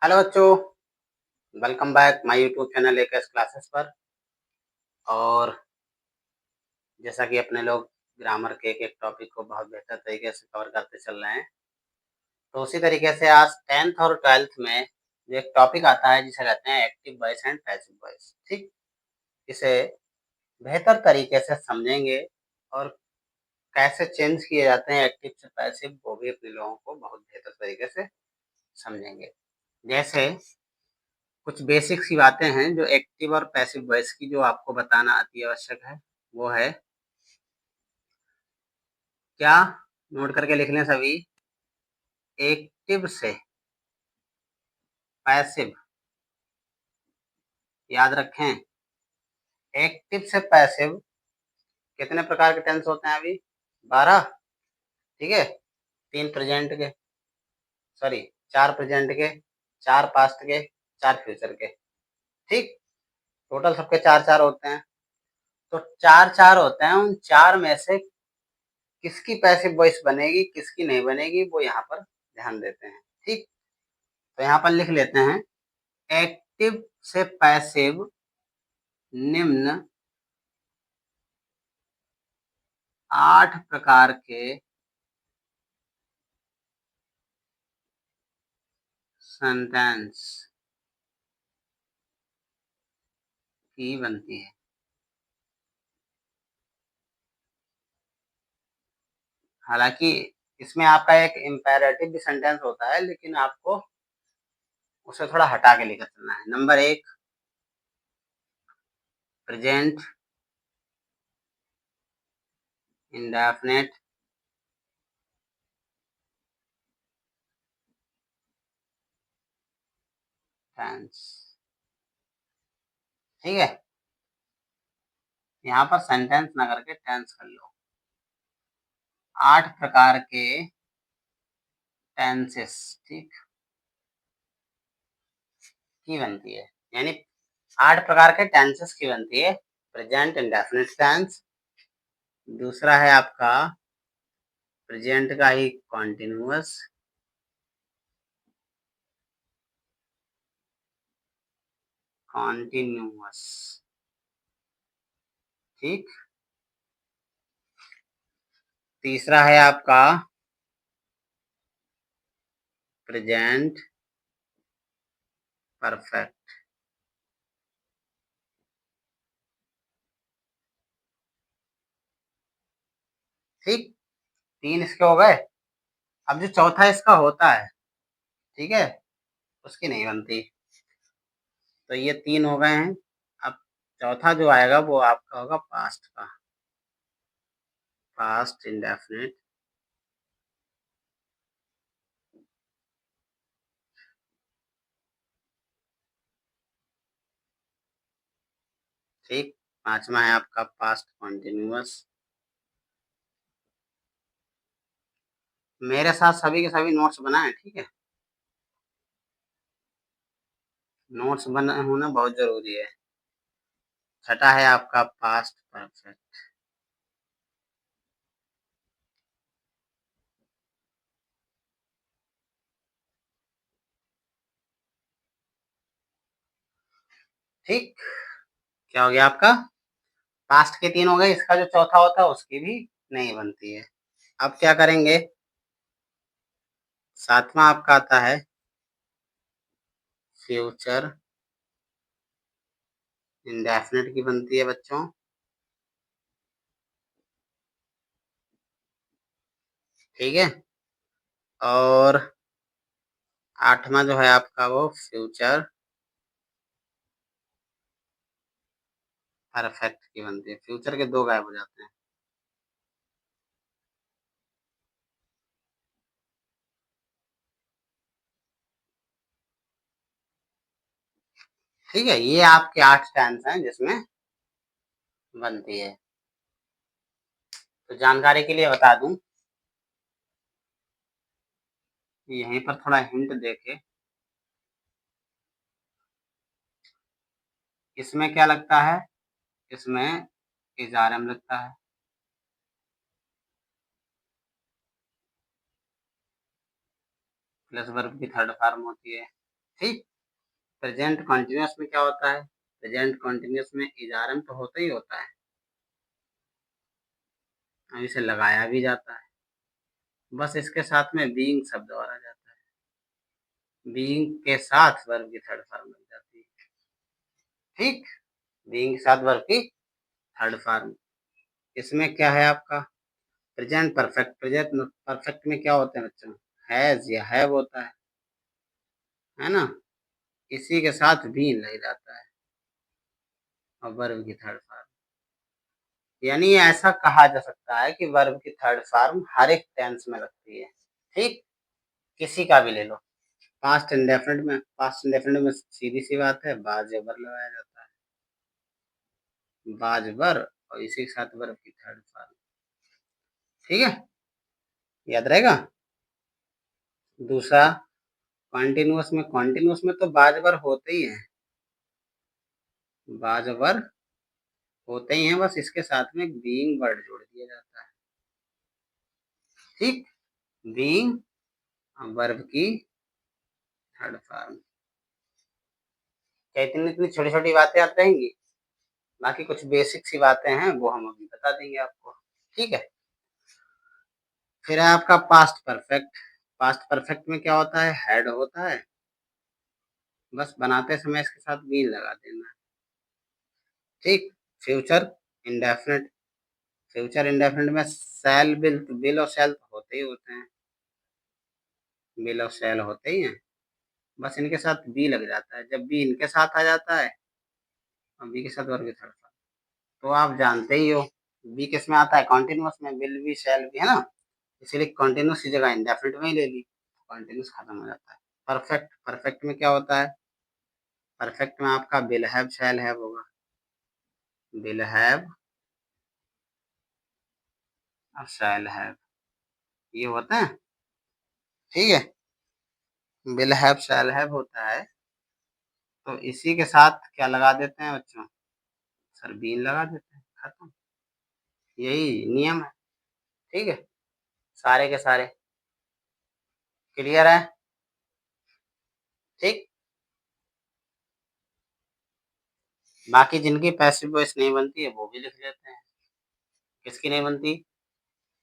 Hello बच्चों, welcome back my YouTube channel AKS classes पर। और जैसा कि अपने लोग ग्रामर के एक टॉपिक को बहुत बेहतर तरीके से कवर करते चल रहे हैं, तो उसी तरीके से आज 10th और 12th में जो एक टॉपिक आता है जिसे कहते हैं active voice and passive voice. ठीक, इसे बेहतर तरीके से समझेंगे और कैसे चेंज किए जाते हैं एक्टिव से पैसिव, वो भी अपने लोगों को बहुत बेहतर तरीके से समझेंगे। जैसे कुछ बेसिक सी बातें हैं जो एक्टिव और पैसिव वॉइस की जो आपको बताना अति आवश्यक है, वो है क्या, नोट करके लिख लें सभी। एक्टिव से पैसिव, याद रखें, एक्टिव से पैसिव कितने प्रकार के टेंस होते हैं अभी? 12। ठीक है, 3 प्रेजेंट के, सॉरी 4 प्रेजेंट के, 4 पास्ट के, 4 फ्यूचर के। ठीक, टोटल सबके 4-4 होते हैं। तो 4-4 होते हैं, उन 4 में से किसकी पैसिव वॉइस बनेगी, किसकी नहीं बनेगी, वो यहाँ पर ध्यान देते हैं। ठीक, तो यहाँ पर लिख लेते हैं एक्टिव से पैसिव निम्न 8 प्रकार के सेंटेंस की बनती है। हालांकि इसमें आपका एक इम्पेरेटिव भी सेंटेंस होता है, लेकिन आपको उसे थोड़ा हटा के लेकर चलना है। Number 1, present indefinite tense. ठीक है, यहाँ पर सेंटेंस ना करके टेंस कर लो। 8 प्रकार के टेंसेस, ठीक, की बनती है, यानी 8 प्रकार के टेंसेस की बनती है। प्रेजेंट इंडेफिनिट टेंस, दूसरा है आपका प्रेजेंट का ही कॉन्टिन्यूअस, कॉन्टिन्यूअस। ठीक, तीसरा है आपका प्रेजेंट परफेक्ट। ठीक, 3 इसके हो गए। अब जो चौथा इसका होता है, ठीक है, उसकी नहीं बनती। तो ये 3 हो गए हैं। अब चौथा जो आएगा वो आपका होगा पास्ट का, पास्ट इंडेफिनिट। ठीक, पांचवा है आपका पास्ट कॉन्टिन्यूअस। मेरे साथ सभी के सभी नोट्स बनाए, ठीक है, नोट्स बना होना बहुत जरूरी है। छठा है आपका पास्ट परफेक्ट। ठीक, क्या हो गया आपका? पास्ट के 3 हो गए, इसका जो चौथा होता है उसकी भी नहीं बनती है। अब क्या करेंगे? सातवां आपका आता है फ्यूचर इंडेफिनिट की बनती है बच्चों। ठीक है, और आठवां जो है आपका वो फ्यूचर परफेक्ट की बनती है। फ्यूचर के 2 गायब हो जाते हैं। ठीक है, ये आपके 8 टेंस हैं जिसमें बनती है। तो जानकारी के लिए बता दूं, यहीं पर थोड़ा हिंट देके, इसमें क्या लगता है? इसमें इज़ारम लगता है, प्लस वर्ब की थर्ड फॉर्म होती है, ठीक। प्रेजेंट कंटिन्यूअस में क्या होता है? प्रेजेंट कंटिन्यूअस में इजारम तो होता ही होता है, अब इसे लगाया भी जाता है, बस इसके साथ में बीइंग शब्द और आ जाता है। बीइंग के साथ वर्ब की थर्ड फॉर्म लग जाती है। ठीक, बीइंग के साथ वर्ब की थर्ड फॉर्म। इसमें क्या है आपका? Present perfect. प्रेजेंट परफेक्ट में क्या होते हैं बच्चों? हैज या हैव होता है ना? इसी के साथ बीन लग जाता है और वर्ब की थर्ड फॉर्म। यानी ऐसा कहा जा सकता है कि वर्ब की थर्ड फॉर्म हर एक टेंस में लगती है। ठीक, किसी का भी ले लो। पास्ट इंडेफिनिट में सीधी सी बात है, बाज या बर लगाया जाता है, बाज बर, और इसी के साथ वर्ब की थर्ड फॉर्म। ठीक है, याद रहेगा। दूसरा, कॉन्टिन्यूअस में तो बाज बर होते ही है, बाज बर होते ही हैं, बस इसके साथ में बीइंग वर्ड जोड़ दिया जाता है। ठीक, बीइंग वर्ब की थर्ड फॉर्म। क्या इतनी इतनी छोटी छोटी बातें याद रहेंगी? बाकी कुछ बेसिक सी बातें हैं वो हम अभी बता देंगे आपको। ठीक है, फिर है आपका पास्ट परफेक्ट। पास्ट परफेक्ट में क्या होता है? हैड होता है, बस बनाते समय इसके साथ बीन लगा देना है। ठीक, फ्यूचर इंडेफिनिट। फ्यूचर इंडेफिनिट में शैल, विल और शैल तो होते ही होते हैं, विल और शैल होते ही हैं, बस इनके साथ बी लग जाता है। जब बी इनके साथ आ जाता है और बी के साथ वर्ग थर्ड, तो आप जानते ही हो बी किस में आता है? कॉन्टिन्यूअस में, विल भी शैल भी, है ना? इसीलिए कॉन्टिन्यूअस की जगह इंडेफिनिट में ही ले ली, कॉन्टिन्यूअस खत्म हो जाता है। परफेक्ट। परफेक्ट में क्या होता है? परफेक्ट में आपका विल हैव शैल हैव होगा, विल हैव और शैल हैव, ये होता है। ठीक है, विल हैव शैल हैव होता है, तो इसी के साथ क्या लगा देते हैं बच्चों? सर बीन लगा देते हैं, खत्म, यही नियम है। ठीक है, सारे के सारे क्लियर है। ठीक, बाकी जिनकी पैसिव वॉइस नहीं बनती है वो भी लिख लेते हैं। किसकी नहीं बनती?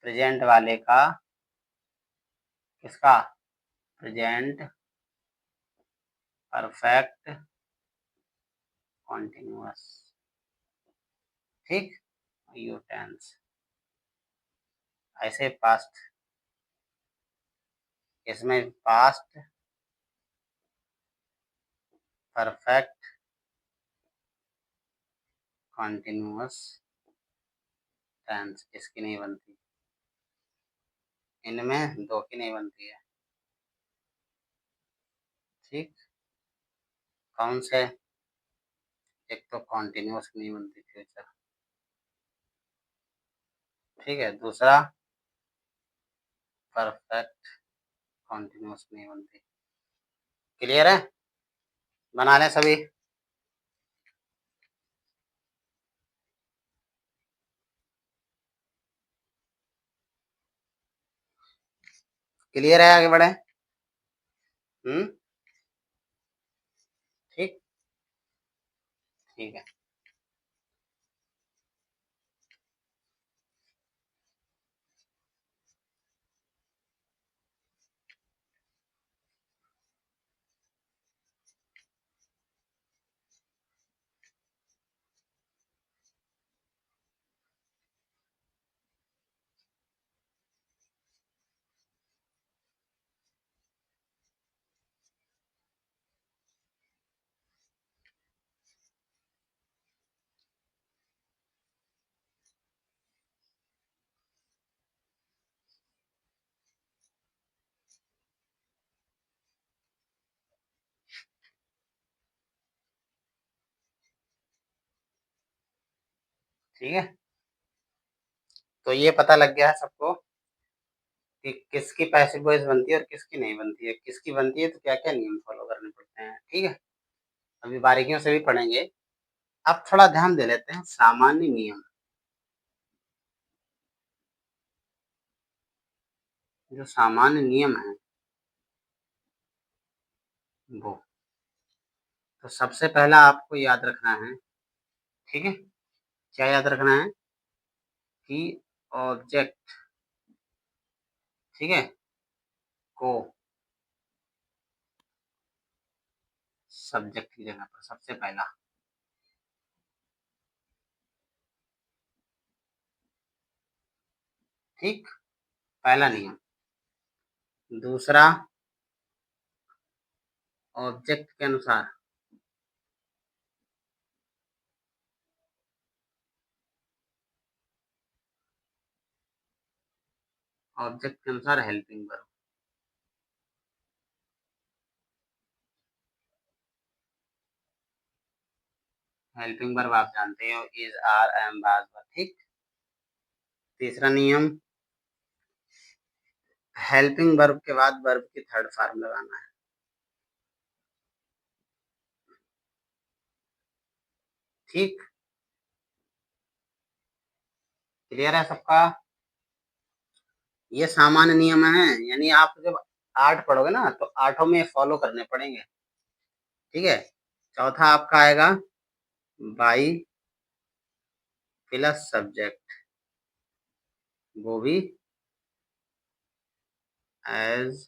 प्रेजेंट वाले का। किसका? Present perfect continuous. ठीक, यू टेंस। ऐसे पास्ट, इसमें पास्ट परफेक्ट कॉन्टिन्यूअस टेंस इसकी नहीं बनती, इनमें दो की नहीं बनती है। ठीक, कौन से? एक तो कॉन्टिन्यूअस की नहीं बनती फ्यूचर, ठीक है, दूसरा परफेक्ट कॉन्टिन्यूअस नहीं बनती। क्लियर है? बना लें सभी। क्लियर है, आगे बढ़े। हम्म, ठीक, ठीक है। ठीक है, तो ये पता लग गया है सबको कि किसकी पैसिव वॉइस बनती है और किसकी नहीं बनती है। किसकी बनती है तो क्या क्या नियम फॉलो करने पड़ते हैं। ठीक है, अभी बारीकियों से भी पढ़ेंगे। अब थोड़ा ध्यान दे लेते हैं सामान्य नियम। जो सामान्य नियम है वो तो सबसे पहला आपको याद रखना है, ठीक है? क्या याद रखना है कि ऑब्जेक्ट, ठीक है, को सब्जेक्ट की जगह पर सबसे पहला, ठीक, पहला नियम। दूसरा, ऑब्जेक्ट के अनुसार, ऑब्जेक्ट के अनुसार हेल्पिंग वर्ब। हेल्पिंग वर्ब आप जानते हो, इज, आर, एम, वाज, वर, ठीक। तीसरा नियम, हेल्पिंग वर्ब के बाद वर्ब की थर्ड फॉर्म लगाना है, ठीक। क्लियर है सबका? ये सामान्य नियम है, यानी आप जब आठ पढ़ोगे ना तो आठों में फॉलो करने पड़ेंगे, ठीक है। चौथा आपका आएगा बाई प्लस सब्जेक्ट, वो भी एज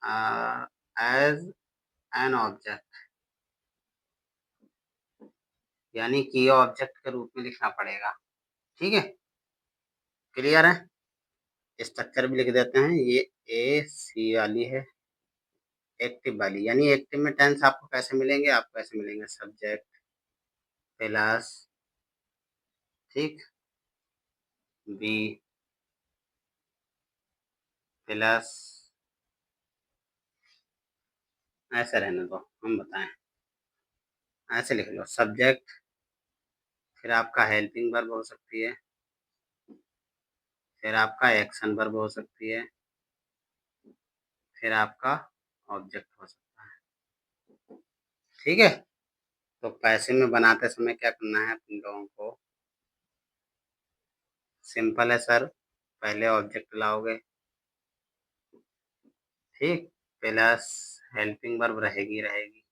एज एन ऑब्जेक्ट, यानी कि ऑब्जेक्ट के रूप में लिखना पड़ेगा, ठीक है। क्लियर है? स्ट्रक्चर भी लिख देते हैं। ये ए सी वाली है एक्टिव वाली, यानी एक्टिव में टेंस आपको कैसे मिलेंगे, आपको कैसे मिलेंगे, सब्जेक्ट प्लस, ठीक, बी प्लस, ऐसे रहने दो, हम बताएं, ऐसे लिख लो, सब्जेक्ट, फिर आपका हेल्पिंग वर्ब हो सकती है, फिर आपका एक्शन वर्ब हो सकती है, फिर आपका ऑब्जेक्ट हो सकता है, ठीक है। तो पैसे में बनाते समय क्या करना है तुम लोगों को, सिंपल है सर, पहले ऑब्जेक्ट लाओगे, ठीक, प्लस हेल्पिंग वर्ब रहेगी रहेगी,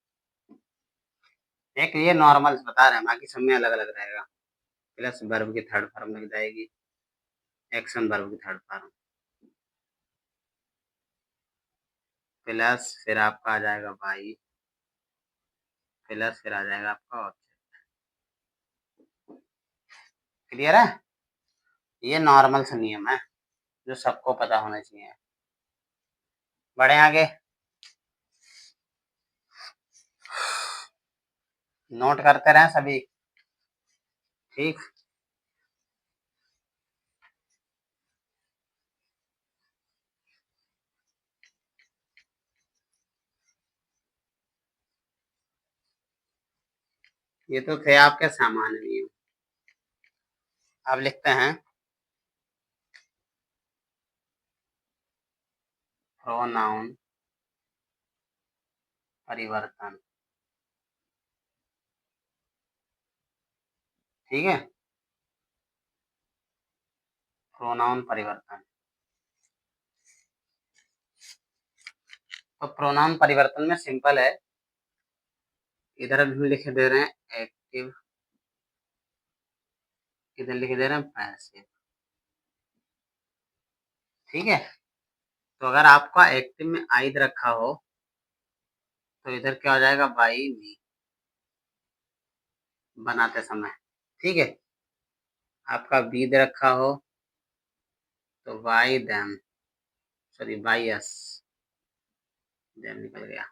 एक ये नॉर्मल बता रहे हैं, बाकी सब में अलग अलग रहेगा, प्लस वर्ब की थर्ड फॉर्म लग जाएगी, एक्शन वर्ब की थर्ड फॉर्म, प्लस फिर आपका आ जाएगा बाई, प्लस फिर आ जाएगा आपका ऑब्जेक्ट। क्लियर है? ये नॉर्मल सा नियम है जो सबको पता होना चाहिए। बढ़े आगे, नोट करते रहें सभी, ठीक। ये तो थे आपके सामान्य नियम। अब लिखते हैं प्रोनाउन परिवर्तन, ठीक है, प्रोनाउन परिवर्तन। तो प्रोनाउन परिवर्तन में सिंपल है, इधर भी लिख दे रहे हैं एक्टिव, इधर लिख दे रहे हैं पैसिव, ठीक है। तो अगर आपका एक्टिव में आइद रखा हो तो इधर क्या हो जाएगा, बाई मी, बनाते समय, ठीक है। आपका बीद रखा हो तो by them, sorry by us, them निकल गया।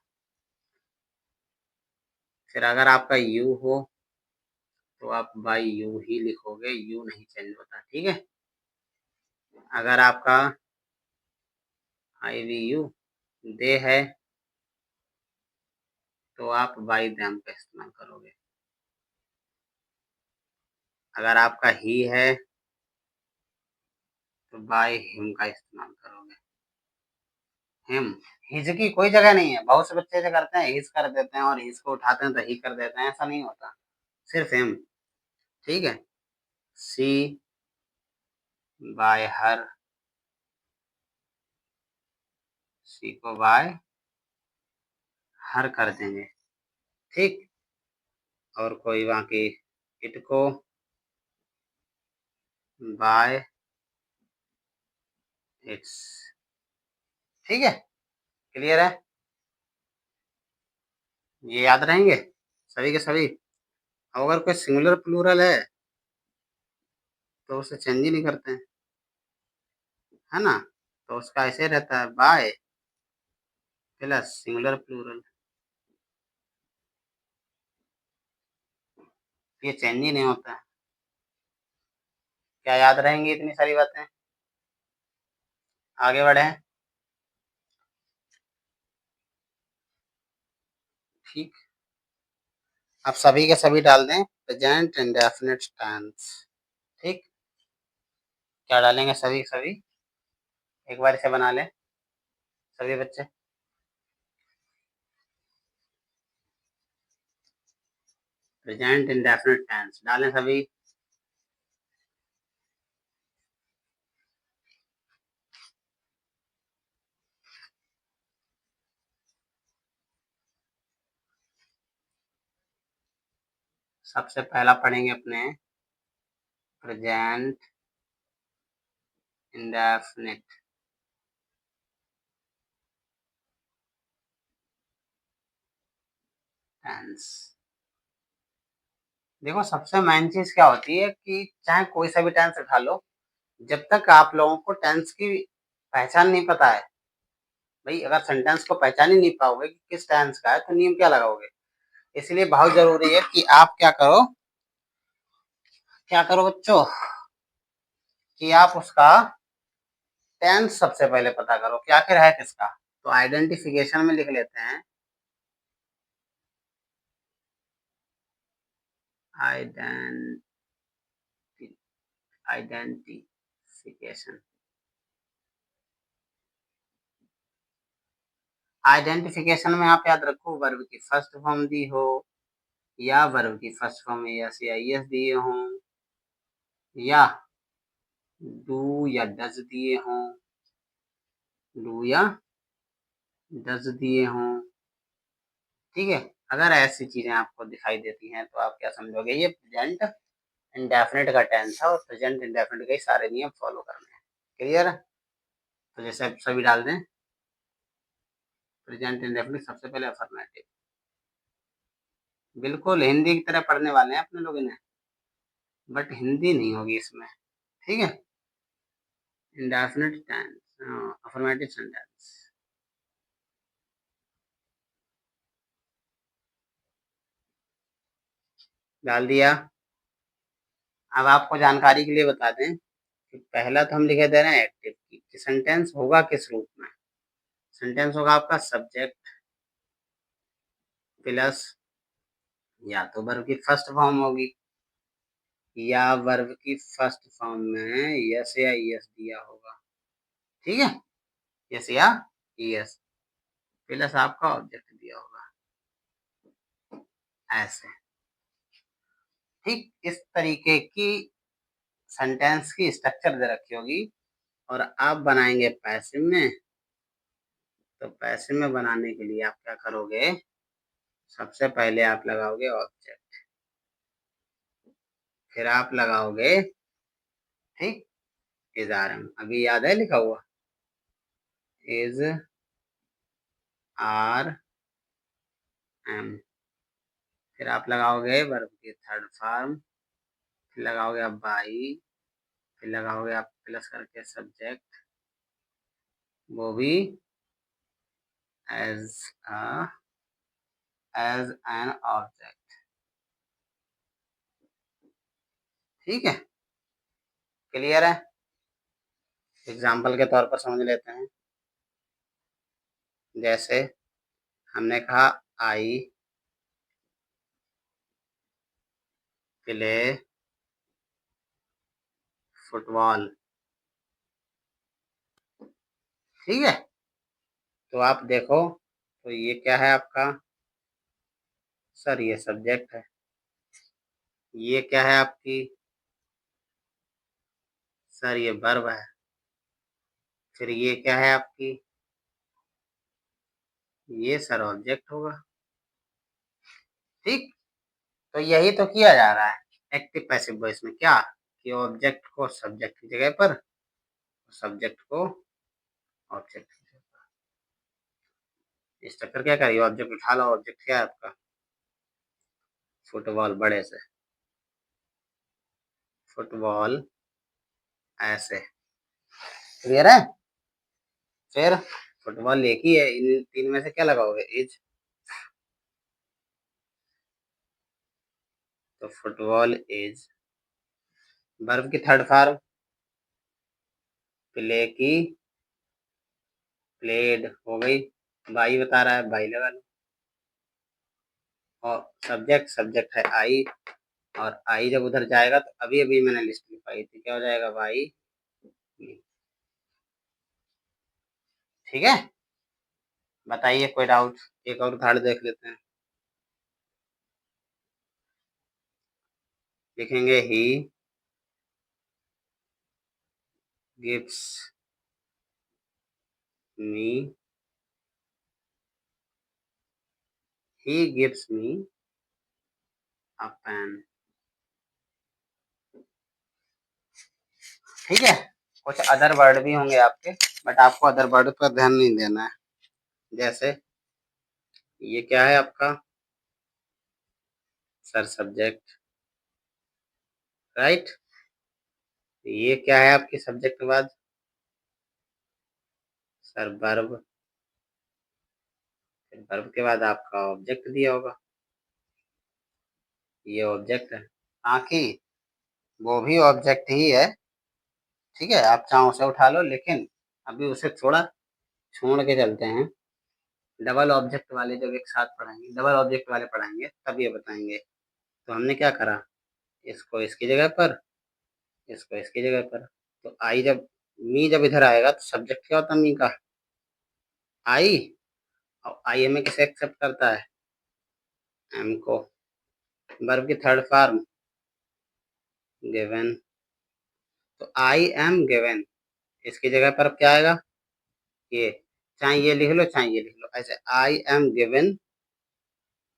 फिर अगर आपका यू हो तो आप बाई यू ही लिखोगे, यू नहीं चेंज होता, ठीक है। अगर आपका आई वी यू दे है तो आप बाई देम का इस्तेमाल करोगे। अगर आपका ही है तो बाय हिम का इस्तेमाल करोगे, हिम। हिज की कोई जगह नहीं है, बहुत से बच्चे ऐसे करते हैं, हिज कर देते हैं और हिज को उठाते हैं तो ही कर देते हैं, ऐसा नहीं होता, सिर्फ हिम, ठीक है। सी बाय हर, सी को बाय हर कर देंगे, ठीक। और कोई वहाँ की इट को बाय इट्स। ठीक है, क्लियर है? ये याद रहेंगे सभी के सभी। अगर कोई सिंगुलर प्लूरल है तो उसे चेंज ही नहीं करते हैं, है ना? तो उसका ऐसे रहता है, बाय प्लस सिंगुलर प्लूरल। ये चेंज ही नहीं होता है। क्या याद रहेंगी इतनी सारी बातें? आगे बढ़े। ठीक, अब सभी के सभी डाल दें प्रेजेंट इंडेफिनिट टेंस। ठीक, क्या डालेंगे सभी के सभी? एक बार इसे बना लें सभी बच्चे। प्रेजेंट इंडेफिनिट टेंस डालें सभी। सबसे पहला पढ़ेंगे अपने प्रेजेंट इंडेफिनिट टेंस। देखो, सबसे मेन चीज क्या होती है कि चाहे कोई सा भी टेंस उठा लो, जब तक आप लोगों को टेंस की पहचान नहीं पता है, भाई अगर सेंटेंस को पहचान ही नहीं पाओगे कि किस टेंस का है तो नियम क्या लगाओगे? इसलिए बहुत जरूरी है कि आप क्या करो बच्चों, कि आप उसका टेंस सबसे पहले पता करो कि आखिर है किसका। तो आइडेंटिफिकेशन में लिख लेते हैं, आइडेंटिफिकेशन। आइडेंटिफिकेशन में आप याद रखो, वर्ब की फर्स्ट फॉर्म दी हो या वर्ब की फर्स्ट फॉर्म में यस या यस दिए हों, या डू या डज दिए हों, डू या डज दिए हों। ठीक है, अगर ऐसी चीजें आपको दिखाई देती हैं तो आप क्या समझोगे? ये प्रेजेंट इंडेफिनिट का टेंस है और प्रेजेंट इंडेफिनिट के सारे नियम फॉलो करने हैं। क्लियर है? तो जैसे सभी डाल दें प्रेजेंट इंडेफिनिट, सबसे पहले अफर्मेटिव। बिल्कुल हिंदी की तरह पढ़ने वाले हैं अपने लोग इन्हें, बट हिंदी नहीं होगी इसमें। ठीक है, इंडेफिनिट टेंस, अफर्मेटिव सेंटेंस डाल दिया। अब आपको जानकारी के लिए बता दें कि पहला तो हम लिखे दे रहे हैं एक्टिव की, कि सेंटेंस होगा किस रूप में? सेंटेंस होगा आपका सब्जेक्ट प्लस या तो वर्ब की फर्स्ट फॉर्म होगी, या वर्ब की फर्स्ट फॉर्म में यस या यस दिया होगा। ठीक है, यस या यस प्लस आपका ऑब्जेक्ट दिया होगा, ऐसे। ठीक, इस तरीके की सेंटेंस की स्ट्रक्चर दे रखी होगी और आप बनाएंगे पैसिव में। तो पैसिव में बनाने के लिए आप क्या करोगे? सबसे पहले आप लगाओगे ऑब्जेक्ट, फिर आप लगाओगे, ठीक, इज आर एम। अभी याद है लिखा हुआ, इज आर एम। फिर आप लगाओगे वर्ब की थर्ड फॉर्म, फिर लगाओगे आप बाई, फिर लगाओगे आप प्लस करके सब्जेक्ट, वो भी as a as an object. ठीक है, क्लियर है? एग्जाम्पल के तौर पर समझ लेते हैं। जैसे हमने कहा आई प्ले फुटबॉल। ठीक है, तो आप देखो, तो ये क्या है आपका? सर ये सब्जेक्ट है। ये क्या है आपकी? सर ये वर्ब है। फिर ये क्या है आपकी? ये सर ऑब्जेक्ट होगा। ठीक। तो यही तो किया जा रहा है एक्टिव पैसिव वॉइस में, क्या कि ऑब्जेक्ट को सब्जेक्ट की जगह पर, सब्जेक्ट को ऑब्जेक्ट की जगह पर। स्ट्रक्चर क्या करिए, ऑब्जेक्ट उठा लो, ऑब्जेक्ट क्या है आपका, फुटबॉल, बड़े से फुटबॉल, ऐसे। क्लियर है। फिर फुटबॉल एक ही है, इन तीन में से क्या लगाओगे, इज। तो फुटबॉल इज। वर्ब की थर्ड फॉर्म प्ले की, प्लेड हो गई। बाई बता रहा है, बाई लगा लो। और सब्जेक्ट, सब्जेक्ट है आई, और आई जब उधर जाएगा तो अभी अभी मैंने लिस्ट लिखाई थी, क्या हो जाएगा, बाई। ठीक है। बताइए कोई डाउट, एक और उदाहरण देख लेते हैं। लिखेंगे he gives me, he gives me a pen. ठीक है। कुछ अदर वर्ड भी होंगे आपके, बट आपको अदर वर्ड पर ध्यान नहीं देना है। जैसे ये क्या है आपका, सर सब्जेक्ट, राइट। ये क्या है आपकी सब्जेक्ट के बाद, सर वर्ब। फिर वर्ब के बाद आपका ऑब्जेक्ट दिया होगा, ये ऑब्जेक्ट है। आखिर वो भी ऑब्जेक्ट ही है। ठीक है, आप चाहो उसे उठा लो, लेकिन अभी उसे थोड़ा छोड़ के चलते हैं। डबल ऑब्जेक्ट वाले जब एक साथ पढ़ाएंगे, डबल ऑब्जेक्ट वाले पढ़ाएंगे, तब ये बताएंगे। तो हमने क्या करा, इसको इसकी जगह पर, इसको इसकी जगह पर। तो आई जब, मी जब इधर आएगा तो सब्जेक्ट क्या होता है मी का, आई। और आई हमें किसे एक्सेप्ट करता है, एम को। वर्ब की थर्ड फॉर्म गिवन। तो आई एम गिवन, इसकी जगह पर अब क्या आएगा, ये। चाहे ये लिख लो, चाहे ये लिख लो, ऐसे I am given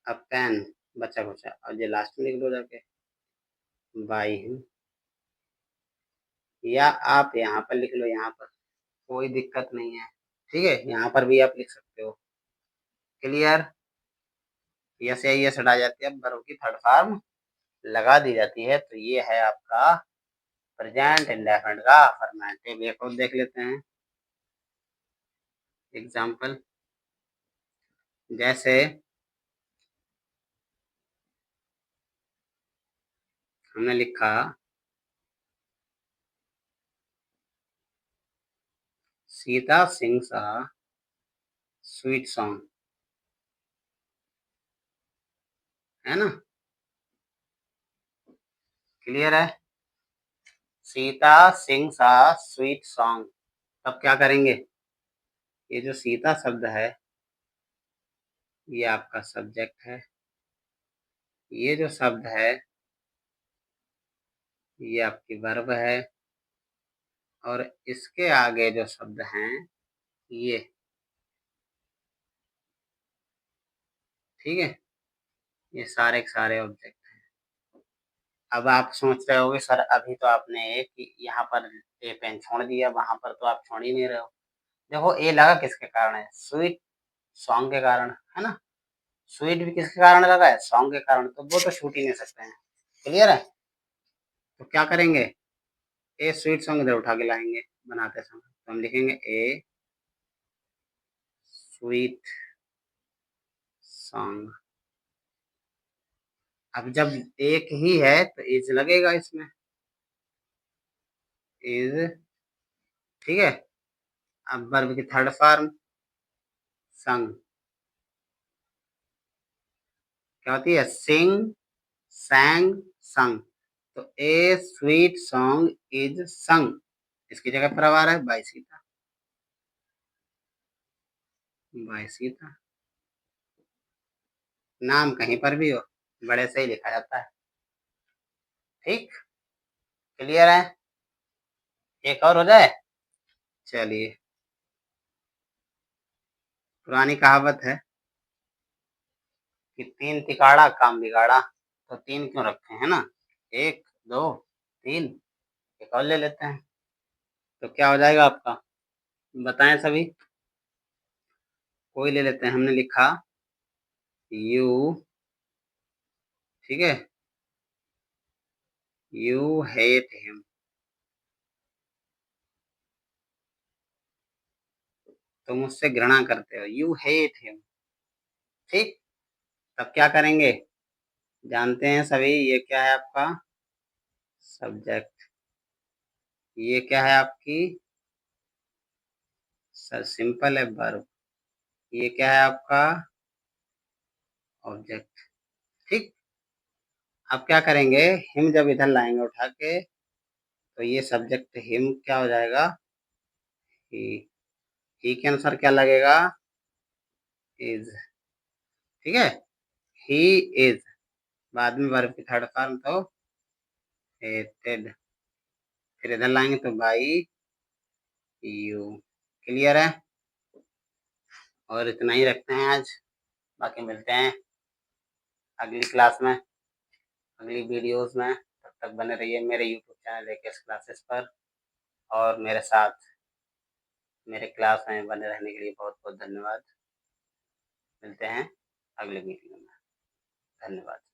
a pen, बच्चा बच्चा, और ये लास्ट में लिख लो जाके, बाई हिम। या आप यहाँ पर लिख लो, यहाँ पर कोई दिक्कत नहीं है। ठीक है, यहाँ पर भी आप लिख सकते हो। क्लियर। यस या यस हटा जाती है, अब वर्ब की थर्ड फॉर्म लगा दी जाती है। तो ये है आपका प्रेजेंट इंडेफिनिट का अफर्मेटिव। एक और देख लेते हैं एग्जाम्पल। जैसे हमने लिखा, Sita sings a sweet song, है ना। क्लियर है। Sita sings a sweet song. तब क्या करेंगे, ये जो सीता शब्द है ये आपका सब्जेक्ट है, ये जो शब्द है ये आपकी वर्ब है, और इसके आगे जो शब्द हैं ये। ठीक है, ये सारे के सारे ऑब्जेक्ट। अब आप सोच रहे होगे सर अभी तो आपने एक यहाँ पर ए पेन छोड़ दिया, वहां पर तो आप छोड़ ही नहीं रहे हो। देखो ए लगा किसके कारण है, स्वीट सॉन्ग के कारण, है ना। स्वीट भी किसके कारण लगा है, सॉन्ग के कारण, तो वो तो छूट ही नहीं सकते हैं। क्लियर है। तो क्या करेंगे, ए स्वीट सॉन्ग इधर उठा के लाएंगे बनाते समय, तो हम लिखेंगे ए स्वीट सॉन्ग। अब जब एक ही है तो इज लगेगा इसमें, इज। ठीक है। अब वर्ब की थर्ड फॉर्म संग, क्या होती है, सिंग, सैंग, संग। तो ए स्वीट सॉन्ग इज संग, इसकी जगह पर अब आ रहा है बाई सीता, बाई सीता। नाम कहीं पर भी हो बड़े से ही लिखा जाता है। ठीक। क्लियर है। एक और हो जाए। चलिए, पुरानी कहावत है कि 3 तिकाड़ा काम बिगाड़ा, तो 3 क्यों रखे हैं ना? 1, 2, 3, एक और ले लेते हैं। तो क्या हो जाएगा आपका? बताएँ सभी? कोई ले लेते हैं, हमने लिखा यू, ठीक है? You hate him. तुम उससे घृणा करते हो, यू हेट हिम, ठीक? तब क्या करेंगे? जानते हैं सभी, ये क्या है आपका? सब्जेक्ट। ये क्या है आपकी? सिंपल है, वर्ब। ये क्या है आपका? ऑब्जेक्ट, ठीक? अब क्या करेंगे? हिम जब इधर लाएंगे उठा के, तो ये सब्जेक्ट हिम क्या हो जाएगा? ही के अनुसार क्या लगेगा? इज, ठीक है? ही इज, बाद में वर्ब की थर्ड फॉर्म तो हेटेड। फिर इधर लाएंगे तो बाई यू। क्लियर है? और इतना ही रखते हैं आज, बाकी मिलते हैं अगली क्लास में, अगली वीडियोस में। तब तक बने रहिए मेरे यूट्यूब चैनल एकेएस क्लासेस पर, और मेरे साथ मेरे क्लास में बने रहने के लिए बहुत बहुत धन्यवाद। मिलते हैं अगले वीडियो में। धन्यवाद।